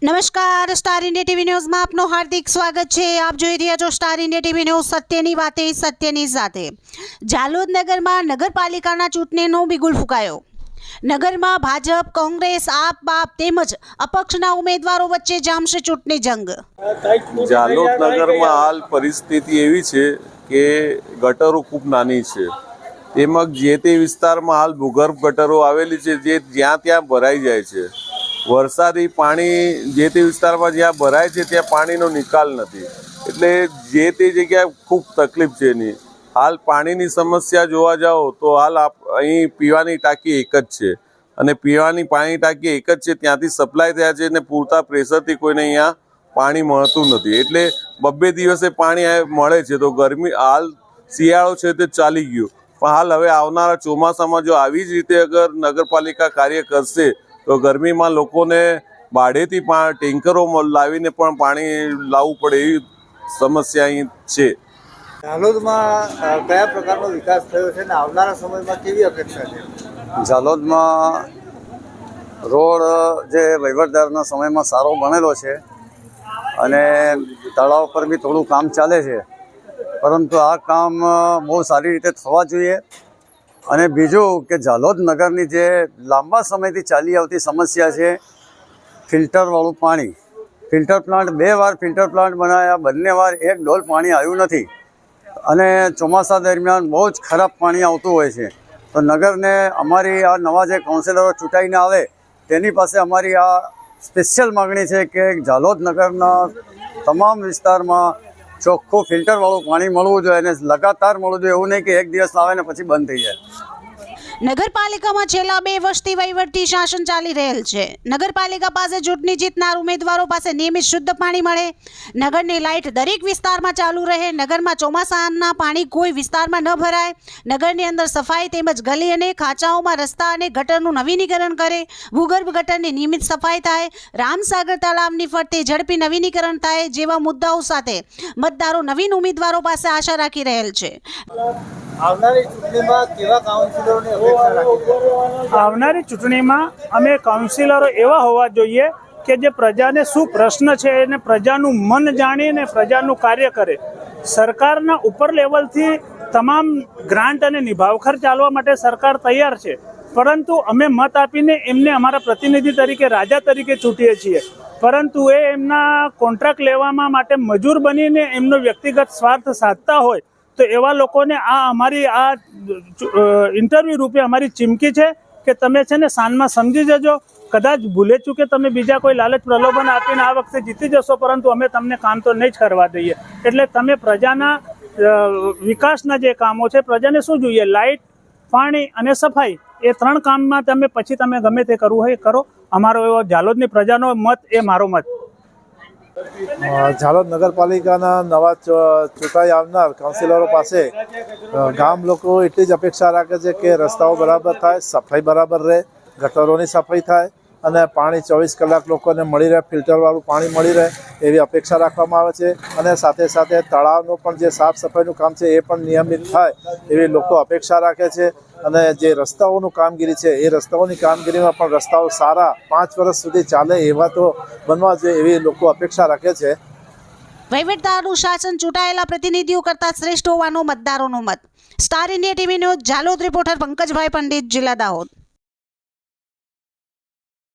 નમસ્કાર, star India TV ન્યૂઝમાં આપનું હાર્દિક સ્વાગત છે। આપ જોઈ રહ્યા છો સ્ટાર ઇન્ડિયા ટીવી ન્યૂઝ, સત્યની વાતે સત્યની સાથે। જાલોદ નગરમાં નગરપાલિકાના ચૂંટણીનો બિગુલ ફૂંકાયો। નગરમાં ભાજપ, કોંગ્રેસ, આપ બાપ તેમજ અપક્ષના ઉમેદવારો વચ્ચે જામશે ચૂંટણી જંગ। જાલોદ નગરમાં હાલ પરિસ્થિતિ એવી છે કે ગટરો ખૂબ નાની છે, તેમજ જે તે વિસ્તારમાં હાલ ભૂગર્ભ ગટરો આવેલી છે જે જ્યાં ત્યાં ભરાઈ જાય છે। વરસાદી પાણી જે તે વિસ્તારમાં જ્યાં ભરાય છે ત્યાં પાણીનો નિકાલ નથી, એટલે જે તે જગ્યાએ ખૂબ તકલીફ છે। એની હાલ પાણીની સમસ્યા જોવા જાઓ તો હાલ અહીં પીવાની ટાંકી એક જ છે અને પીવાની પાણી ટાંકી એક જ છે, ત્યાંથી સપ્લાય થયા છે અને પૂરતા પ્રેશરથી કોઈને અહીંયા પાણી મળતું નથી, એટલે બબ્બે દિવસે પાણી મળે છે। તો ગરમી હાલ શિયાળો છે તે ચાલી ગયું, પણ હાલ હવે આવનારા ચોમાસામાં જો આવી જ રીતે અગર નગરપાલિકા કાર્ય કરશે તો ગરમીમાં લોકોને ભાડેથી ટેન્કરો લાવીને પણ પાણી લાવવું પડે એવી સમસ્યા અહીં છે। જાલોદમાં કયા પ્રકારનો વિકાસ થયો છે અને આવનારા સમયમાં કેવી અપેક્ષા છે? જાલોદમાં રોડ જે વહીવટદારના સમયમાં સારો બનેલો છે અને તળાવ પર બી થોડું કામ ચાલે છે, પરંતુ આ કામ બહુ સારી રીતે થવા જોઈએ। અને બીજું કે જાલોદ નગરની જે લાંબા સમયથી ચાલી આવતી સમસ્યા છે ફિલ્ટરવાળું પાણી, ફિલ્ટર પ્લાન્ટ 2 વાર ફિલ્ટર પ્લાન્ટ બનાવ્યા, બંને વાર એક ડોલ પાણી આવ્યું નથી અને ચોમાસા દરમિયાન બહુ જ ખરાબ પાણી આવતું હોય છે। તો નગરને અમારી આ નવા જે કાઉન્સિલરો ચૂંટાઈને આવે તેની પાસે અમારી આ સ્પેશિયલ માગણી છે કે જાલોદ નગરના તમામ વિસ્તારમાં ચોખ્ખું ફિલ્ટરવાળું પાણી મળવું જોઈએ અને લગાતાર મળવું જોઈએ, એવું નહીં કે એક દિવસ આવે ને પછી બંધ થઈ જાય। નગરપાલિકામાં છેલ્લા 2 વર્ષથી વહીવટી શાસન ચાલી રહેલ છે। નગરપાલિકા પાસે ચૂંટણી જીતનાર ઉમેદવારો પાસે નિયમિત શુદ્ધ પાણી મળે, નગરની લાઇટ દરેક વિસ્તારમાં ચાલુ રહે, નગરમાં ચોમાસાના પાણી કોઈ વિસ્તારમાં ન ભરાય, નગરની અંદર સફાઈ તેમજ ગલી અને ખાંચાઓમાં રસ્તા અને ગટરનું નવીનીકરણ કરે, ભૂગર્ભ ગટરની નિયમિત સફાઈ થાય, રામસાગર તળાવની ફરતે ઝડપી નવીનીકરણ થાય જેવા મુદ્દાઓ સાથે મતદારો નવીન ઉમેદવારો પાસે આશા રાખી રહેલ છે। આવનારી ચૂંટણીમાં કેવા કાઉન્સિલરોની અપેક્ષા રાખી છે? આવનારી ચૂંટણીમાં અમે કાઉન્સિલરો એવા હોવા જોઈએ કે જે પ્રજાને શું પ્રશ્ન છે અને પ્રજાનું મન જાણીને પ્રજાનું કાર્ય કરે। સરકારના ઉપર લેવલથી તમામ ગ્રાન્ટ અને નિભાવખર ચાલવા માટે સરકાર તૈયાર છે, પરંતુ અમે મત આપીને એમને અમારા પ્રતિનિધિ તરીકે, રાજા તરીકે ચૂંટીએ છીએ, પરંતુ એ એમના કોન્ટ્રાક્ટ લેવામાં માટે મજૂર બનીને એમનો વ્યક્તિગત સ્વાર્થ સાધતા હોય તો એવા લોકોને આ અમારી આ ઇન્ટરવ્યૂ રૂપે અમારી ચીમકી છે કે તમે છે ને સાંજમાં સમજી જજો। કદાચ ભૂલે ચૂકે તમે બીજા કોઈ લાલચ પ્રલોભન આપીને આ વખતે જીતી જશો, પરંતુ અમે તમને કામ તો નહીં જ કરવા દઈએ। એટલે તમે પ્રજાના વિકાસના જે કામો છે, પ્રજાને શું જોઈએ, લાઇટ, પાણી અને સફાઈ, એ 3 કામમાં તમે ગમે તે કરવું હોય કરો। અમારો એવો જાલોદની પ્રજાનો મત એ મારો મત। જાલોદ નગરપાલિકાના નવા ચૂંટાઈ આવનાર કાઉન્સિલરો પાસે ગામ લોકો એટલી જ અપેક્ષા રાખે છે કે રસ્તાઓ બરાબર થાય, સફાઈ બરાબર રહે, ગટરોની સફાઈ થાય અને પાણી 24 કલાક લોકોને મળી રહે, ફિલ્ટરવાળું પાણી મળી રહે એવી અપેક્ષા રાખવામાં આવે છે। અને સાથે સાથે તળાવનું પણ જે સાફ સફાઈનું કામ છે એ પણ નિયમિત થાય એવી લોકો અપેક્ષા રાખે છે। અને જે રસ્તાઓનું કામગીરી છે એ રસ્તાઓની કામગીરીમાં પણ રસ્તાઓ સારા 5 વર્ષ સુધી ચાલે એવા તો બનવા જોઈએ એવી લોકો અપેક્ષા રાખે છે। વહીવટદારનું શાસન ચૂંટાયેલા પ્રતિનિધિઓ કરતા શ્રેષ્ઠ હોવાનો મતદારોનો મત। Star India TV news, Jhalod reporter Pankajbhai Pandit, જિલ્લા દાહોદ।